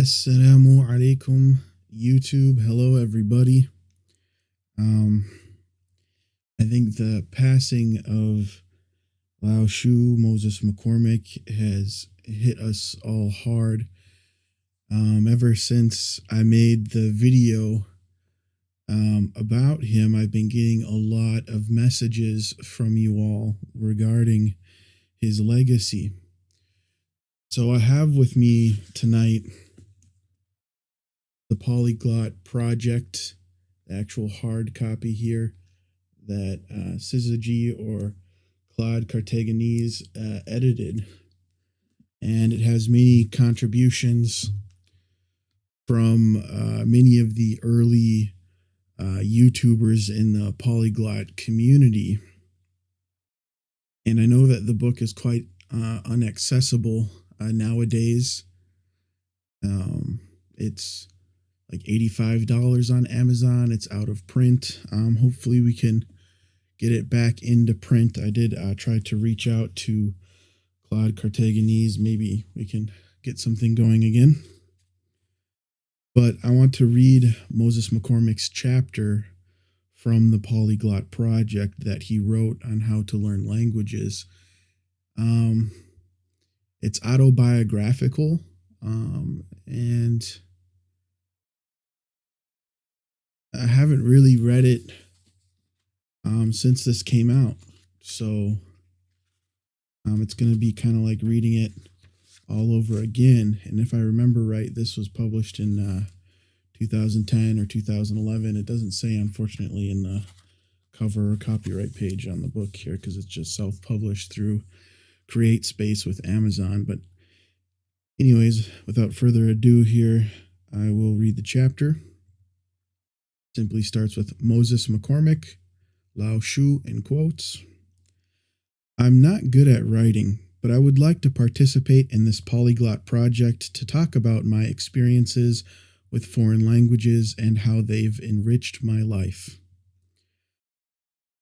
Assalamu alaikum, YouTube. Hello, everybody. Um, I think the passing of Laoshu, Moses McCormick, has hit us all hard. Ever since I made the video about him, I've been getting a lot of messages from you all regarding his legacy. So I have with me tonight the Polyglot Project, the actual hard copy here that Syzygy or Claude Cartaginese edited. And it has many contributions from many of the early YouTubers in the polyglot community. And I know that the book is quite inaccessible nowadays. It's like $85 on Amazon. It's out of print. Hopefully we can get it back into print. I did try to reach out to Claude Cartaginese. Maybe we can get something going again. But I want to read Moses McCormick's chapter from the Polyglot Project that he wrote on how to learn languages. It's autobiographical, and I haven't really read it since this came out. So it's going to be kind of like reading it all over again. And if I remember right, this was published in 2010 or 2011. It doesn't say, unfortunately, in the cover or copyright page on the book here because it's just self-published through Create Space with Amazon. But anyways, without further ado here, I will read the chapter. Simply starts with Moses McCormick, Laoshu in quotes. I'm not good at writing, but I would like to participate in this polyglot project to talk about my experiences with foreign languages and how they've enriched my life.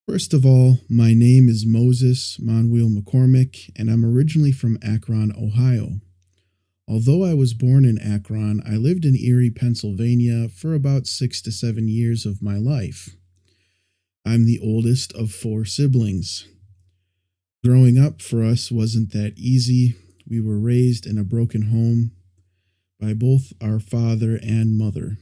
First of all, my name is Moses Manuel McCormick, and I'm originally from Akron, Ohio. Although I was born in Akron, I lived in Erie, Pennsylvania for about 6 to 7 years of my life. I'm the oldest of 4 siblings. Growing up for us wasn't that easy. We were raised in a broken home by both our father and mother.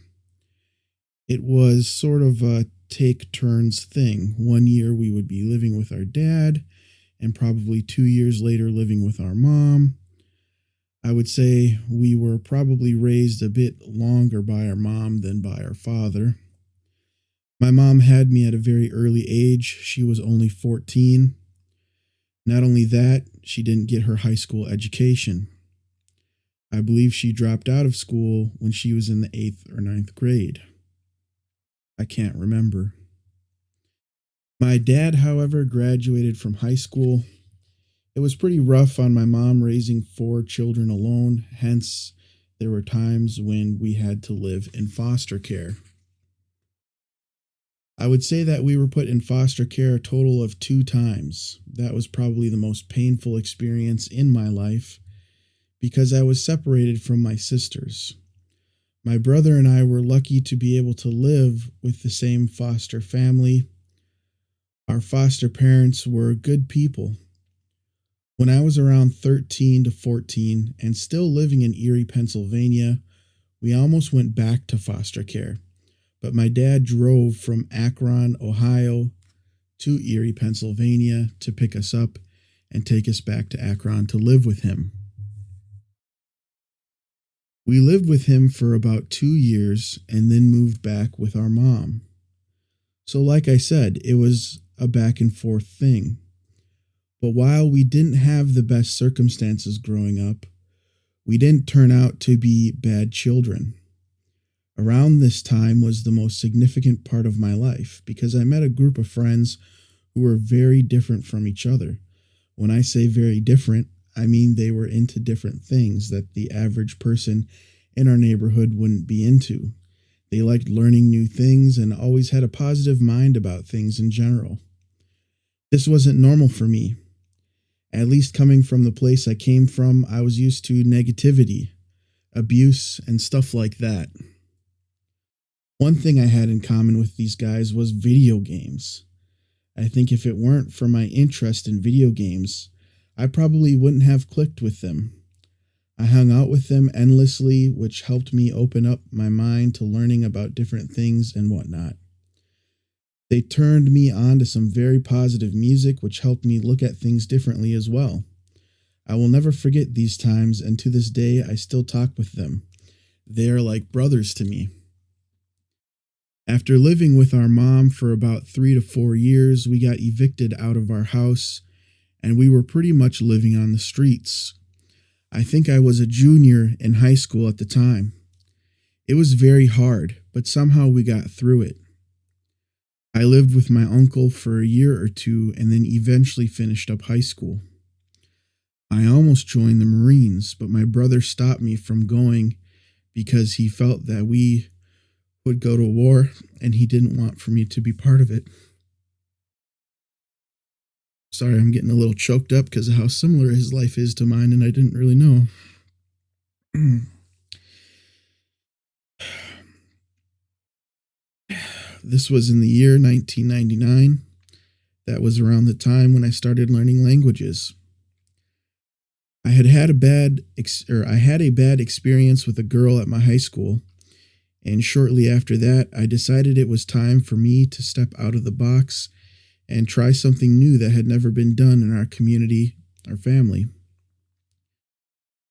It was sort of a take turns thing. 1 year we would be living with our dad, and probably 2 years later living with our mom. I would say we were probably raised a bit longer by our mom than by our father. My mom had me at a very early age. She was only 14. Not only that, she didn't get her high school education. I believe she dropped out of school when she was in the 8th or 9th grade. I can't remember. My dad, however, graduated from high school. It was pretty rough on my mom raising 4 children alone, hence there were times when we had to live in foster care. I would say that we were put in foster care a total of 2 times. That was probably the most painful experience in my life because I was separated from my sisters. My brother and I were lucky to be able to live with the same foster family. Our foster parents were good people. When I was around 13 to 14 and still living in Erie, Pennsylvania, we almost went back to foster care. But my dad drove from Akron, Ohio to Erie, Pennsylvania to pick us up and take us back to Akron to live with him. We lived with him for about 2 years and then moved back with our mom. So like I said, it was a back and forth thing. But while we didn't have the best circumstances growing up, we didn't turn out to be bad children. Around this time was the most significant part of my life because I met a group of friends who were very different from each other. When I say very different, I mean they were into different things that the average person in our neighborhood wouldn't be into. They liked learning new things and always had a positive mind about things in general. This wasn't normal for me. At least coming from the place I came from, I was used to negativity. abuse, and stuff like that. One thing I had in common with these guys was video games. I think if it weren't for my interest in video games, I probably wouldn't have clicked with them. I hung out with them endlessly, which helped me open up my mind to learning about different things and whatnot. They turned me on to some very positive music, which helped me look at things differently as well. I will never forget these times, and to this day, I still talk with them. They are like brothers to me. After living with our mom for about 3 to 4 years, we got evicted out of our house, and we were pretty much living on the streets. I think I was a junior in high school at the time. It was very hard, but somehow we got through it. I lived with my uncle for a year or two and then eventually finished up high school. I almost joined the Marines, but my brother stopped me from going because he felt that we would go to war and he didn't want for me to be part of it. Sorry, I'm getting a little choked up because of how similar his life is to mine, and I didn't really know. This was in the year 1999. That was around the time when I started learning languages. I had a bad experience with a girl at my high school, and shortly after that, I decided it was time for me to step out of the box and try something new that had never been done in our community, our family.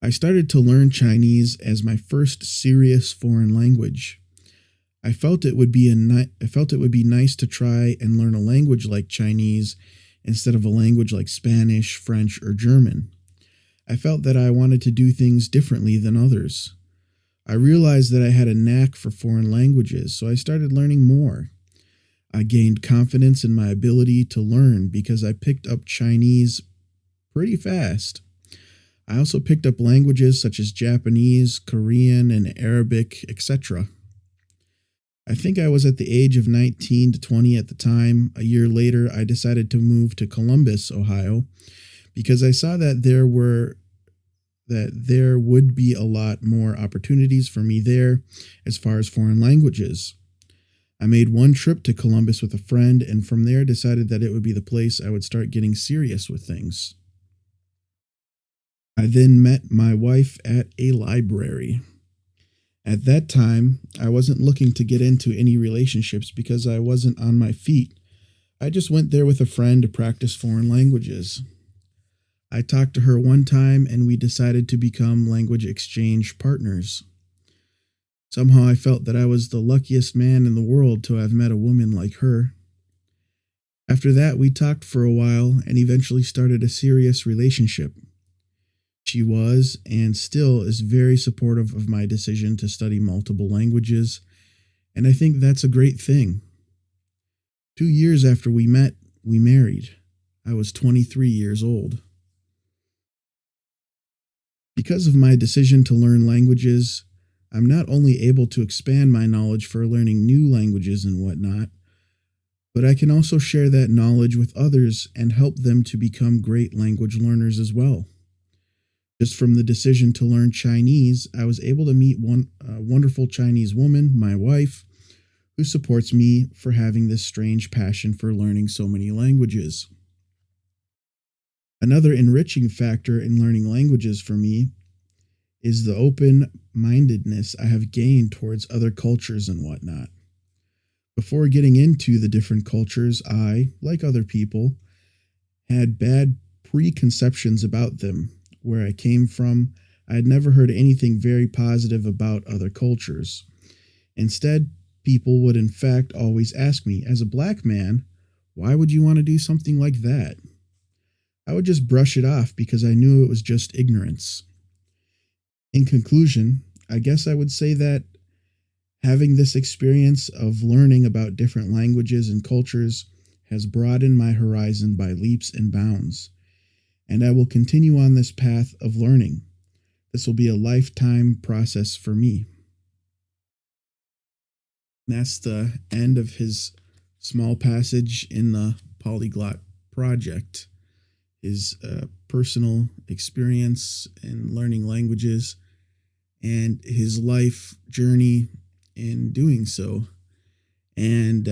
I started to learn Chinese as my first serious foreign language. I felt it would be nice to try and learn a language like Chinese instead of a language like Spanish, French, or German. I felt that I wanted to do things differently than others. I realized that I had a knack for foreign languages, so I started learning more. I gained confidence in my ability to learn because I picked up Chinese pretty fast. I also picked up languages such as Japanese, Korean, and Arabic, etc. I think I was at the age of 19 to 20 at the time. A year later, I decided to move to Columbus, Ohio, because I saw that there would be a lot more opportunities for me there as far as foreign languages. I made one trip to Columbus with a friend, and from there decided that it would be the place I would start getting serious with things. I then met my wife at a library. At that time, I wasn't looking to get into any relationships because I wasn't on my feet. I just went there with a friend to practice foreign languages. I talked to her one time and we decided to become language exchange partners. Somehow I felt that I was the luckiest man in the world to have met a woman like her. After that, we talked for a while and eventually started a serious relationship. She was, and still is, very supportive of my decision to study multiple languages, and I think that's a great thing. 2 years after we met, we married. I was 23 years old. Because of my decision to learn languages, I'm not only able to expand my knowledge for learning new languages and whatnot, but I can also share that knowledge with others and help them to become great language learners as well. Just from the decision to learn Chinese, I was able to meet a wonderful Chinese woman, my wife, who supports me for having this strange passion for learning so many languages. Another enriching factor in learning languages for me is the open-mindedness I have gained towards other cultures and whatnot. Before getting into the different cultures, I, like other people, had bad preconceptions about them. Where I came from, I had never heard anything very positive about other cultures. Instead, people would in fact always ask me, as a black man, why would you want to do something like that? I would just brush it off because I knew it was just ignorance. In conclusion, I guess I would say that having this experience of learning about different languages and cultures has broadened my horizon by leaps and bounds. And I will continue on this path of learning. This will be a lifetime process for me. And that's the end of his small passage in the Polyglot Project. His personal experience in learning languages and his life journey in doing so. And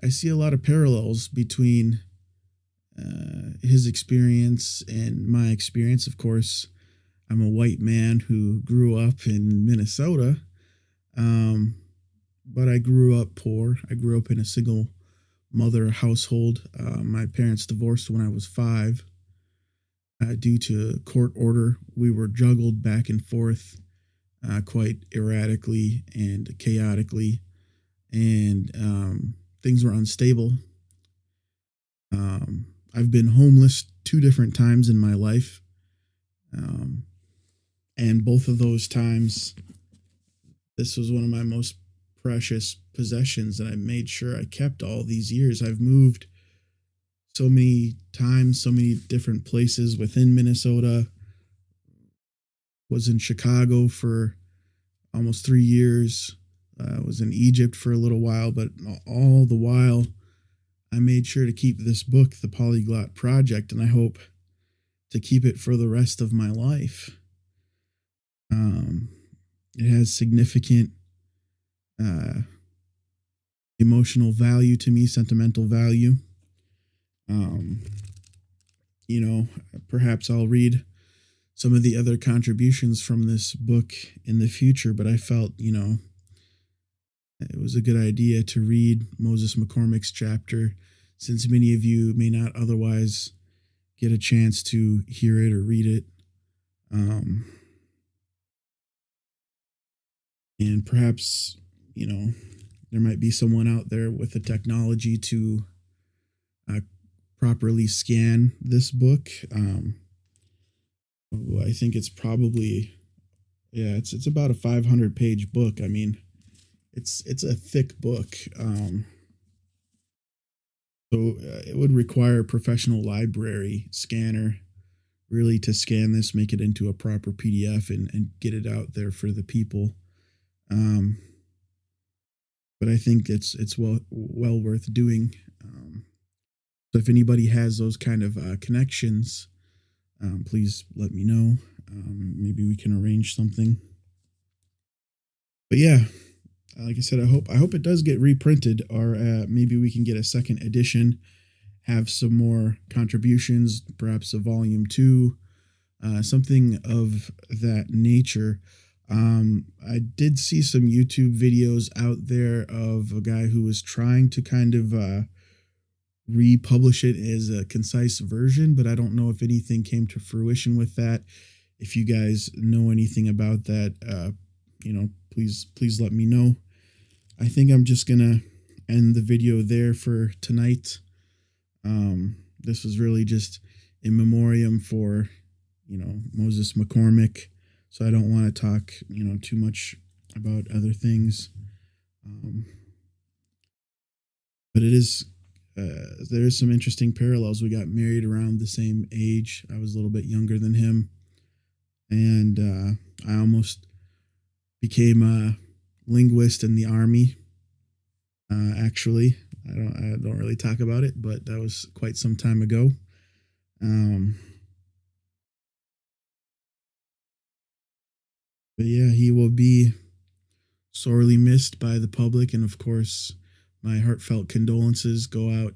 I see a lot of parallels between his experience and my experience. Of course, I'm a white man who grew up in Minnesota, but I grew up poor. I grew up in a single mother household. My parents divorced when I was 5. Due to court order, we were juggled back and forth quite erratically and chaotically, and things were unstable. I've been homeless 2 different times in my life, and both of those times, this was one of my most precious possessions that I made sure I kept all these years. I've moved so many times, so many different places within Minnesota. Was in Chicago for almost 3 years. Was in Egypt for a little while, but all the while, I made sure to keep this book, The Polyglot Project, and I hope to keep it for the rest of my life. It has significant emotional value to me, sentimental value. Perhaps I'll read some of the other contributions from this book in the future, but I felt, it was a good idea to read Moses McCormick's chapter, since many of you may not otherwise get a chance to hear it or read it. And perhaps, there might be someone out there with the technology to properly scan this book. I think it's probably, it's about a 500-page book. I mean, it's a thick book. So it would require a professional library scanner really to scan this, make it into a proper PDF and get it out there for the people. But I think it's well worth doing. So if anybody has those kind of connections, please let me know. Maybe we can arrange something. But yeah, like I said, I hope it does get reprinted, or maybe we can get a second edition, have some more contributions, perhaps a volume 2, something of that nature. I did see some YouTube videos out there of a guy who was trying to kind of republish it as a concise version, but I don't know if anything came to fruition with that. If you guys know anything about that, please let me know. I think I'm just gonna end the video there for tonight. This was really just in memoriam for, Moses McCormick. So I don't want to talk, too much about other things. But it is, there is some interesting parallels. We got married around the same age. I was a little bit younger than him. And I almost became a linguist in the Army. Actually, I don't really talk about it, but that was quite some time ago. But yeah, he will be sorely missed by the public, and of course, my heartfelt condolences go out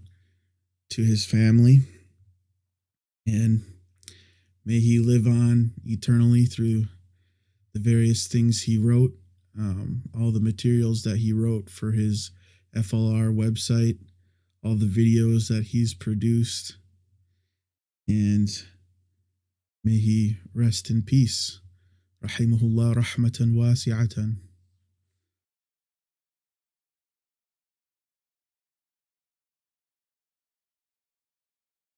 to his family. And may he live on eternally through the various things he wrote, all the materials that he wrote for his FLR website, all the videos that he's produced, and may he rest in peace. Rahimahullah rahmatan wasi'atan.